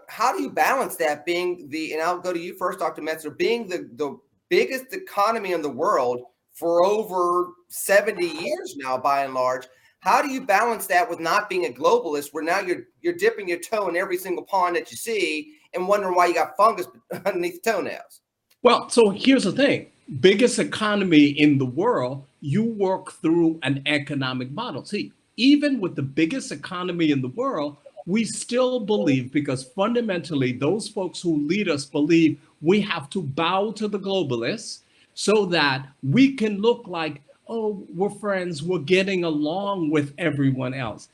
how do you balance that being and I'll go to you first, Dr. Metzler, being the biggest economy in the world for over 70 years now, by and large? How do you balance that with not being a globalist, where now you're dipping your toe in every single pond that you see and wondering why you got fungus underneath the toenails? Well, so here's the thing. Biggest economy in the world, you work through an economic model. See, even with the biggest economy in the world, we still believe, because fundamentally those folks who lead us believe we have to bow to the globalists so that we can look like, oh, we're friends, we're getting along with everyone else.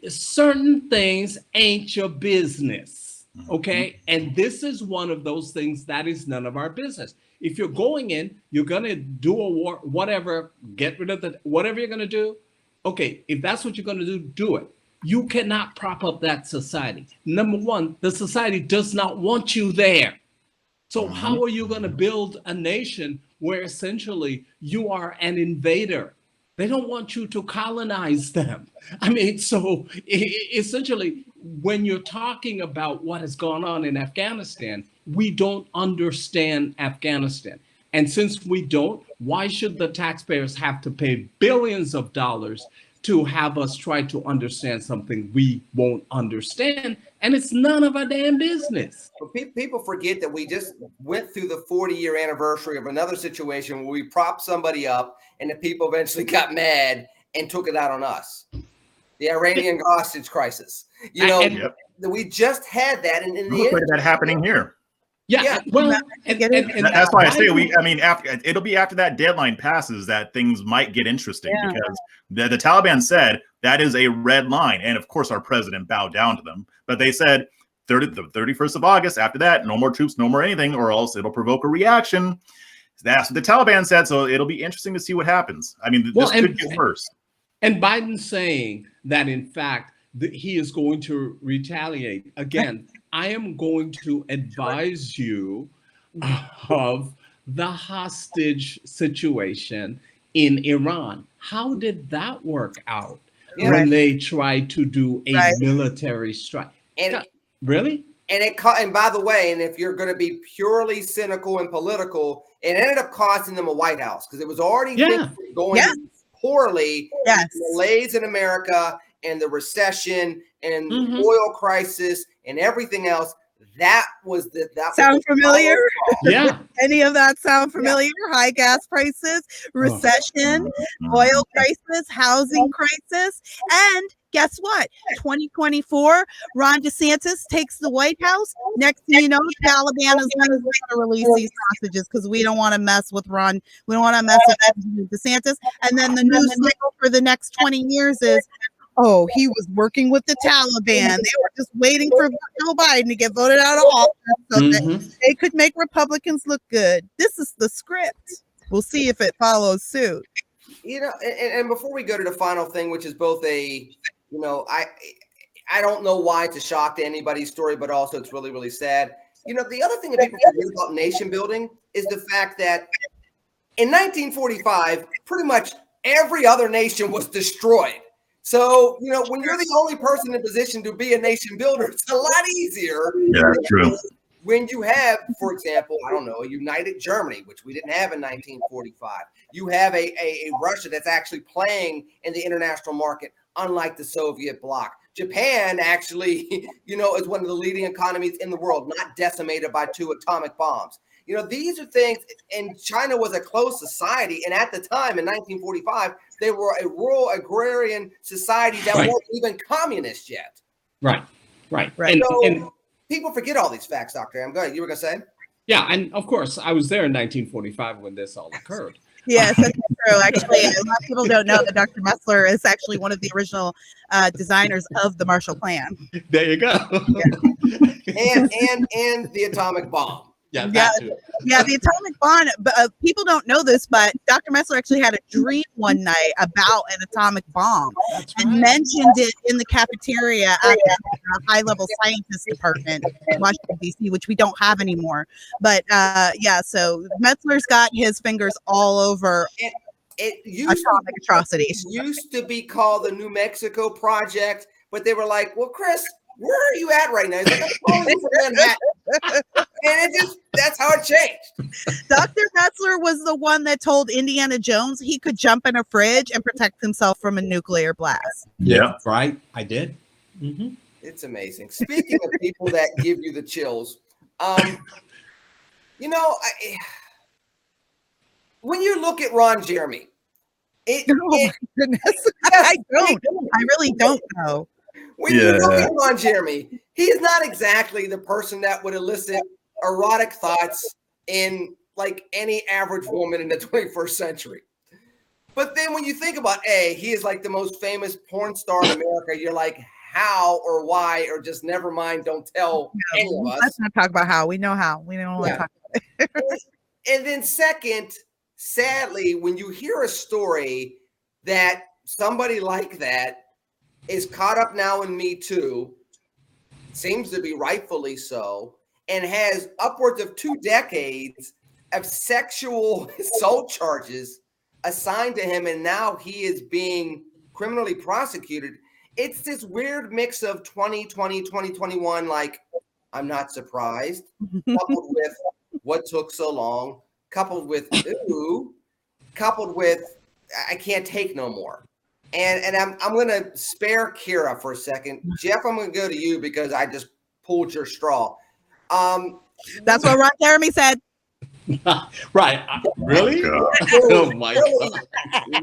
Certain things ain't your business, okay? And this is one of those things that is none of our business. If you're going in, you're gonna do a war, whatever, get rid of whatever you're gonna do. Okay, if that's what you're gonna do, do it. You cannot prop up that society. Number one, the society does not want you there. So how are you gonna build a nation where essentially you are an invader? They don't want you to colonize them. I mean, so essentially, when you're talking about what has gone on in Afghanistan, we don't understand Afghanistan. And since we don't, why should the taxpayers have to pay billions of dollars to have us try to understand something we won't understand? And it's none of our damn business. But people forget that we just went through the 40-year anniversary of another situation where we propped somebody up and the people eventually got mad and took it out on us. The Iranian hostage crisis. We just had that. And in the look like that happening here. Yeah, well, and that's why I say it'll be after that deadline passes that things might get interesting, because the Taliban said that is a red line, and of course our president bowed down to them. But they said the 31st of August. After that, no more troops, no more anything, or else it'll provoke a reaction. That's what the Taliban said. So it'll be interesting to see what happens. I mean, this could get worse. And Biden saying that in fact he is going to retaliate again. I am going to advise you of the hostage situation in Iran. How did that work out when they tried to do a military strike? Really? And by the way, and if you're going to be purely cynical and political, it ended up costing them a White House, because it was already going poorly. Yes. The malaise in America and the recession and oil crisis and everything else. That was sound familiar? Yeah. Any of that sound familiar? High gas prices, recession, oil crisis, housing crisis. And guess what? 2024, Ron DeSantis takes the White House. Next thing you know, Taliban is going to release these hostages because we don't want to mess with Ron. We don't want to mess with DeSantis. And then the news cycle for the next 20 years is, oh, he was working with the Taliban. They were just waiting for Joe Biden to get voted out of office so that they could make Republicans look good. This is the script. We'll see if it follows suit. And before we go to the final thing, which is both I don't know why it's a shock to anybody's story, but also it's really, really sad. The other thing that people forget about nation building is the fact that in 1945, pretty much every other nation was destroyed. So, when you're the only person in position to be a nation builder, it's a lot easier. Yeah, that's true. When you have, for example, I don't know, a united Germany, which we didn't have in 1945. You have a Russia that's actually playing in the international market, unlike the Soviet bloc. Japan actually, is one of the leading economies in the world, not decimated by 2 atomic bombs. These are things, and China was a closed society. And at the time in 1945, they were a rural agrarian society that wasn't even communist yet. Right. Right. Right. So people forget all these facts, Dr. M. Go ahead. You were going to say? Yeah. And of course, I was there in 1945 when this all occurred. Yes, that's true. Actually, a lot of people don't know that Dr. Metzler is actually one of the original designers of the Marshall Plan. There you go. and the atomic bomb. Yeah, Yeah, that too. yeah, the atomic bomb. People don't know this, but Dr. Metzler actually had a dream one night about an atomic bomb and mentioned it in the cafeteria at the high-level scientist department in Washington, D.C., which we don't have anymore. But yeah, so Metzler's got his fingers all over It atomic atrocities. used to be called the New Mexico Project, but they were like, well, Chris, where are you at right now? He's like, I'm calling you from Manhattan. And that's how it changed. Dr. Metzler was the one that told Indiana Jones he could jump in a fridge and protect himself from a nuclear blast. Yeah, right. I did. Mm-hmm. It's amazing. Speaking of people that give you the chills, you know, when you look at Ron Jeremy, oh my goodness. I really don't know. When you look at Ron Jeremy, he's not exactly the person that would elicit erotic thoughts in like any average woman in the 21st century. But then when you think about he is like the most famous porn star in America, you're like, how or why, or just never mind, don't tell any of us. Let's not talk about how. We know how. We don't want to talk about it. And then second, sadly, when you hear a story that somebody like that is caught up now in Me Too, seems to be rightfully so, and has upwards of 2 decades of sexual assault charges assigned to him, and now he is being criminally prosecuted. It's this weird mix of 2020, 2021, like, I'm not surprised, coupled with what took so long, coupled with, coupled with, I can't take no more. And I'm going to spare Kira for a second. Jeff, I'm going to go to you because I just pulled your straw. That's what Ron Jeremy said. Right. Really? Oh my God.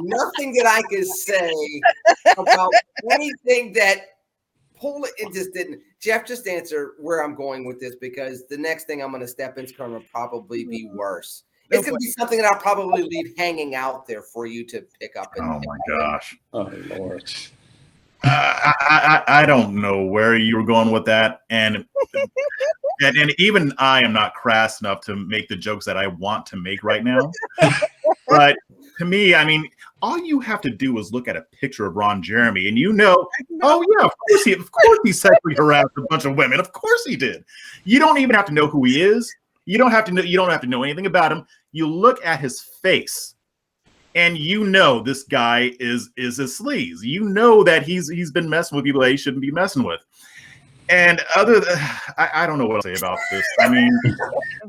Nothing that I could say about anything that it just didn't. Jeff, just answer where I'm going with this, because the next thing I'm going to step into is going to probably be worse. It's going to be something that I'll probably leave hanging out there for you to pick up. Oh my gosh. Oh Lord. I don't know where you were going with that, and even I am not crass enough to make the jokes that I want to make right now. But to me, I mean, all you have to do is look at a picture of Ron Jeremy, and you know, oh yeah, of course he sexually harassed a bunch of women. Of course he did. You don't even have to know who he is. You don't have to know anything about him. You look at his face, and you know this guy is a sleaze. You know that he's been messing with people that he shouldn't be messing with. And I don't know what to say about this. I mean,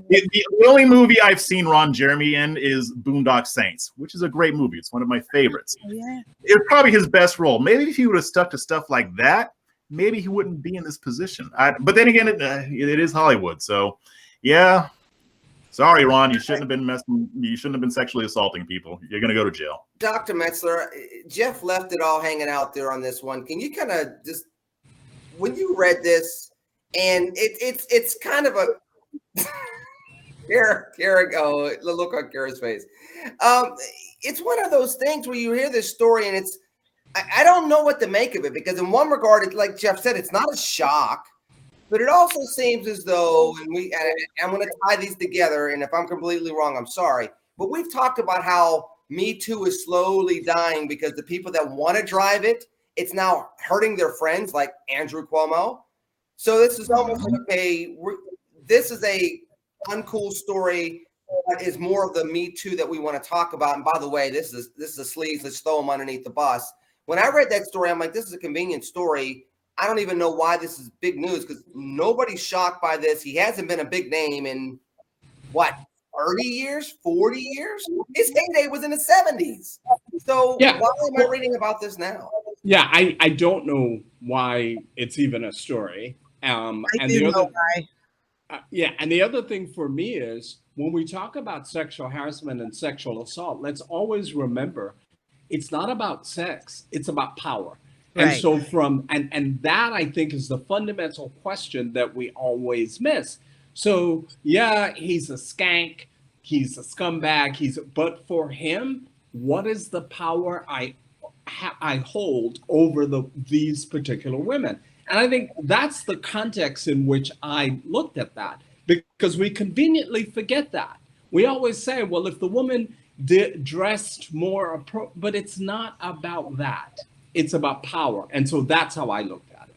the only movie I've seen Ron Jeremy in is Boondock Saints, which is a great movie. It's one of my favorites. Yeah. It's probably his best role. Maybe if he would have stuck to stuff like that, maybe he wouldn't be in this position. But then again, it is Hollywood, so yeah. Sorry, Ron, you shouldn't have been sexually assaulting people. You're going to go to jail. Dr. Metzler, Jeff left it all hanging out there on this one. Can you kind of just, when you read this, and it's kind of a, Kara, go, look on Kara's face. It's one of those things where you hear this story and I don't know what to make of it, because in one regard, like Jeff said, it's not a shock. But it also seems as though, and I'm going to tie these together, and if I'm completely wrong, I'm sorry. But we've talked about how Me Too is slowly dying because the people that want to drive it, it's now hurting their friends like Andrew Cuomo. So this is almost like this is a uncool story that is more of the Me Too that we want to talk about. And by the way, this is a sleaze. Let's throw him underneath the bus. When I read that story, I'm like, this is a convenient story. I don't even know why this is big news, because nobody's shocked by this. He hasn't been a big name in, 30 years, 40 years? His heyday was in the 70s. So why am I reading about this now? Yeah, I don't know why it's even a story. And the other and the other thing for me is, when we talk about sexual harassment and sexual assault, let's always remember it's not about sex, it's about power. And Right. so and that I think is the fundamental question that we always miss. So yeah, he's a skank, he's a scumbag, but for him, what is the power I hold over these particular women? And I think that's the context in which I looked at that, because we conveniently forget that. We always say, well, if the woman dressed more, but it's not about that. It's about power. And so that's how I looked at it.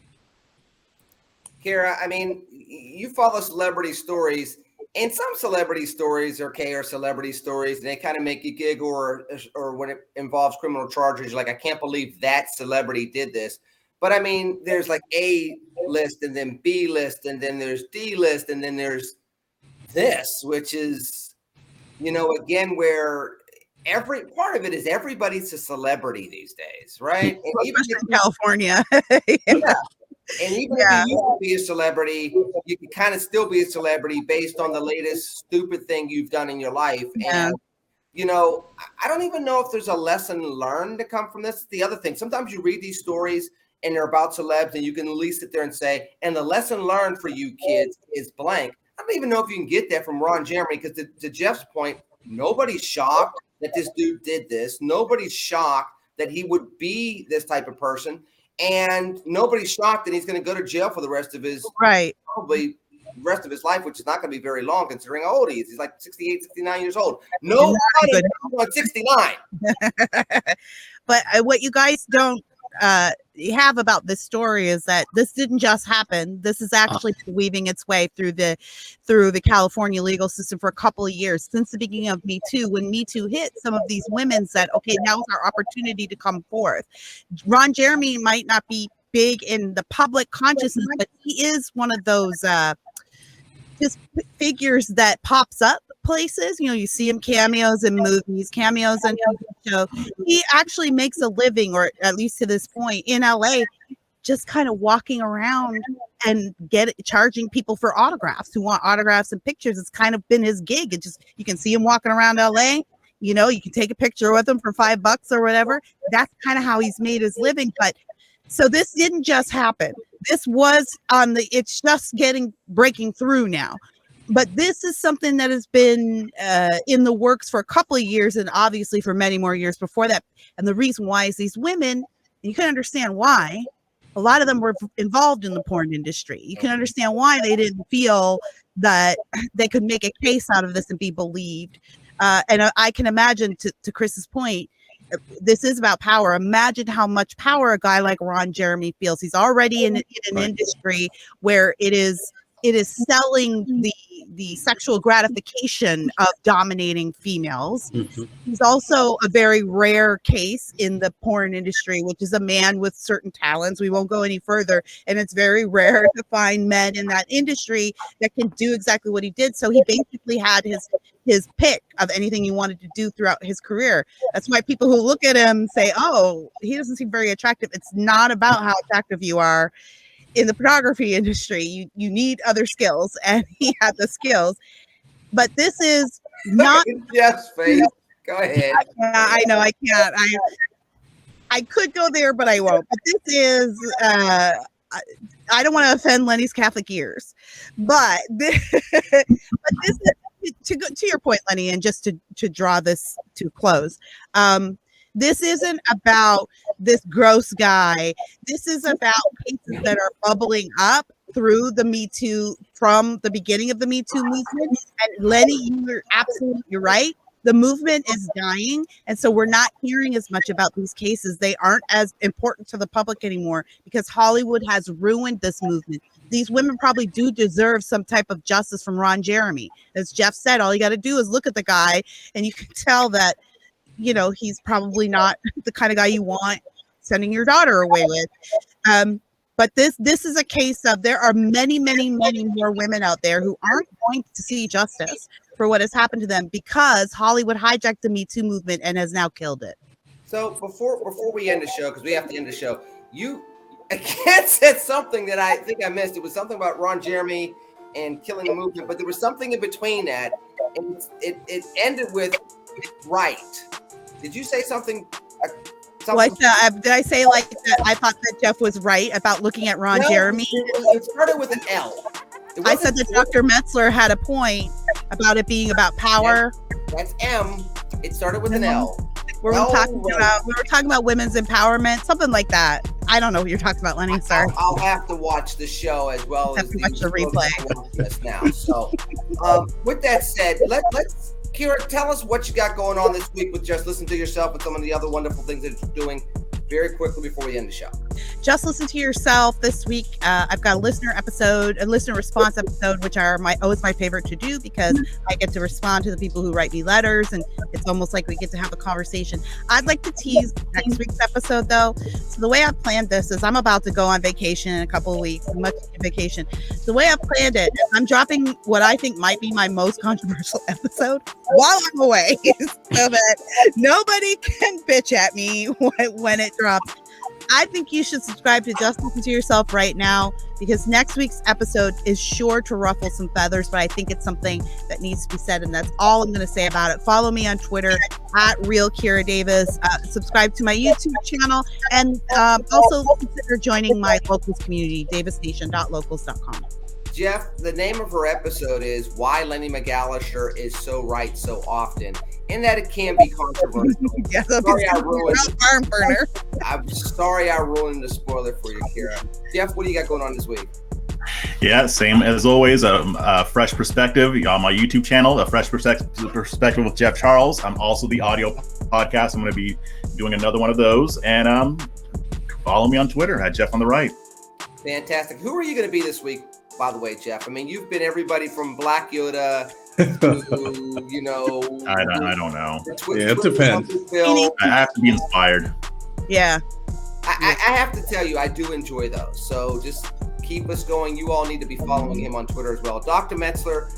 Kara, I mean, you follow celebrity stories, and some celebrity stories are celebrity stories, and they kind of make you giggle, or when it involves criminal charges, you're like, I can't believe that celebrity did this. But I mean, there's like A list, and then B list, and then there's D list, and then there's this, which is, again, where every part of it is everybody's a celebrity these days, right? And even in California. Yeah. And even if you used to be a celebrity, you can kind of still be a celebrity based on the latest stupid thing you've done in your life. Yeah. And, I don't even know if there's a lesson learned to come from this. The other thing, sometimes you read these stories and they're about celebs, and you can at least sit there and say, and the lesson learned for you kids is blank. I don't even know if you can get that from Ron Jeremy, because to Jeff's point, nobody's shocked that this dude did this. Nobody's shocked that he would be this type of person. And nobody's shocked that he's going to go to jail for the rest of his probably rest of his life, which is not going to be very long considering how old he is. He's like 68, 69 years old. Nobody on 69. But what you guys don't have about this story is that this didn't just happen. This is actually weaving its way through the California legal system for a couple of years, since the beginning of Me Too. When Me Too hit, some of these women said, okay, now's our opportunity to come forth. Ron Jeremy might not be big in the public consciousness, but he is one of those just figures that pops up places. You see him cameos in movies, cameos on TV show. He actually makes a living, or at least to this point, in LA, just kind of walking around and charging people for autographs who want autographs and pictures. It's kind of been his gig. It just, you can see him walking around LA. You can take a picture with him for $5 or whatever. That's kind of how he's made his living. But so this didn't just happen. This was it's just breaking through now. But this is something that has been in the works for a couple of years, and obviously for many more years before that. And the reason why is these women, you can understand why, a lot of them were involved in the porn industry. You can understand why they didn't feel that they could make a case out of this and be believed. And I can imagine, to Chris's point, this is about power. Imagine how much power a guy like Ron Jeremy feels. He's already in an industry where it is selling the sexual gratification of dominating females. Mm-hmm. He's also a very rare case in the porn industry, which is a man with certain talents. We won't go any further. And it's very rare to find men in that industry that can do exactly what he did. So he basically had his pick of anything he wanted to do throughout his career. That's why people who look at him say, oh, he doesn't seem very attractive. It's not about how attractive you are. In the pornography industry, you need other skills, and he had the skills. But this is not Jeff's face. Go ahead. I know I can't. I could go there, but I won't. But this is I don't want to offend Lenny's Catholic ears, but this is to your point, Lenny, and just to draw this to close. This isn't about this gross guy. This is about cases that are bubbling up through the Me Too, from the beginning of the Me Too movement. And Lenny, you're absolutely right. The movement is dying. And so we're not hearing as much about these cases. They aren't as important to the public anymore because Hollywood has ruined this movement. These women probably do deserve some type of justice from Ron Jeremy. As Jeff said, all you got to do is look at the guy and you can tell that, he's probably not the kind of guy you want sending your daughter away with. But this is a case of there are many, many, many more women out there who aren't going to see justice for what has happened to them because Hollywood hijacked the Me Too movement and has now killed it. So before we end the show, because we have to end the show, you again said something that I think I missed. It was something about Ron Jeremy and killing the movement, but there was something in between that, and it ended with right. Did you say something Did I say like that? I thought that Jeff was right about looking at Ron Jeremy. It started with an L. I said that Dr. Metzler had a point about it being about power. That's M. It started with an L. We were talking about women's empowerment, something like that. I don't know what you're talking about, Lenny. Sorry. I'll have to watch the show as well as watch the replay. Now. So, with that said, let's Kira, tell us what you got going on this week with Just Listen to Yourself and some of the other wonderful things that you're doing very quickly before we end the show. Just Listen to Yourself this week. I've got a listener response episode, which are always my favorite to do because I get to respond to the people who write me letters, and it's almost like we get to have a conversation. I'd like to tease next week's episode, though. So the way I've planned this is I'm about to go on vacation in a couple of weeks, much vacation. The way I've planned it, I'm dropping what I think might be my most controversial episode while I'm away, so that nobody can bitch at me when it drops. I think you should subscribe to Just Listen to Yourself right now, because next week's episode is sure to ruffle some feathers, but I think it's something that needs to be said, and that's all I'm going to say about it. Follow me on Twitter at Real Kira Davis. Subscribe to my YouTube channel, and also consider joining my locals community, davisnation.locals.com. Jeff, the name of her episode is Why Lenny McAllister is So Right So Often, in that it can be controversial. I'm sorry I ruined the spoiler for you, Kira. Jeff, what do you got going on this week? Yeah, same as always. A fresh perspective on my YouTube channel, a fresh perspective with Jeff Charles. I'm also the audio podcast. I'm going to be doing another one of those. And follow me on Twitter at Jeff on the Right. Fantastic. Who are you going to be this week, by the way, Jeff? I mean, you've been everybody from Black Yoda to, you know. I don't know. It depends. I have to be inspired. Yeah. I have to tell you, I do enjoy those. So just keep us going. You all need to be following him on Twitter as well. Dr. Metzler,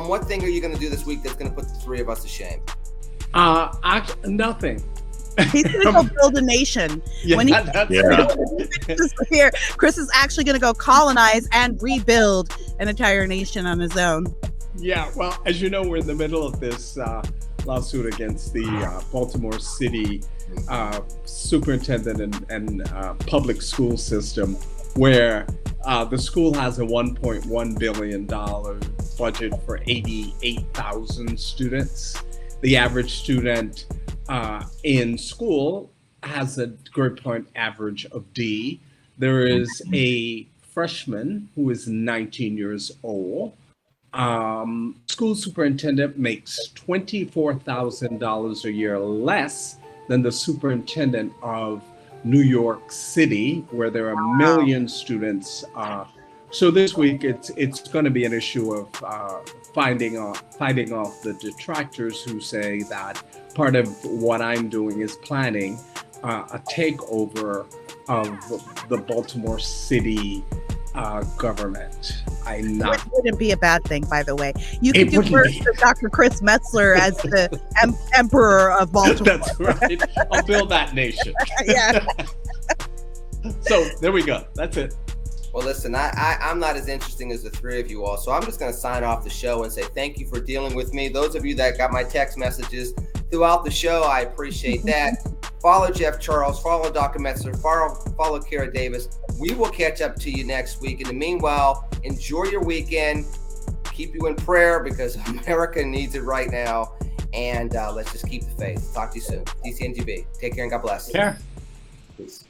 what thing are you going to do this week that's going to put the three of us to shame? Nothing. He's going to go build a nation. Here, Chris is actually going to go colonize and rebuild an entire nation on his own. Yeah, well, as you know, we're in the middle of this lawsuit against the Baltimore City superintendent and public school system, where the school has a $1.1 billion budget for 88,000 students. The average student in school has a grade point average of D. There is a freshman who is 19 years old. School superintendent makes $24,000 a year less than the superintendent of New York City, where there are a million students. So this week, it's going to be an issue of fighting off the detractors who say that part of what I'm doing is planning a takeover of the Baltimore City government. Which wouldn't be a bad thing, by the way. You could do worse for Dr. Chris Metzler as the emperor of Baltimore. That's right. I'll build that nation. Yeah. So there we go. That's it. Well, listen, I'm not as interesting as the three of you all, so I'm just going to sign off the show and say thank you for dealing with me. Those of you that got my text messages throughout the show, I appreciate that. Follow Jeff Charles, follow Dr. Metzler, follow Kira Davis. We will catch up to you next week. In the meanwhile, enjoy your weekend. Keep you in prayer because America needs it right now. And let's just keep the faith. Talk to you soon. DCNGB. Take care and God bless. Yeah. Peace.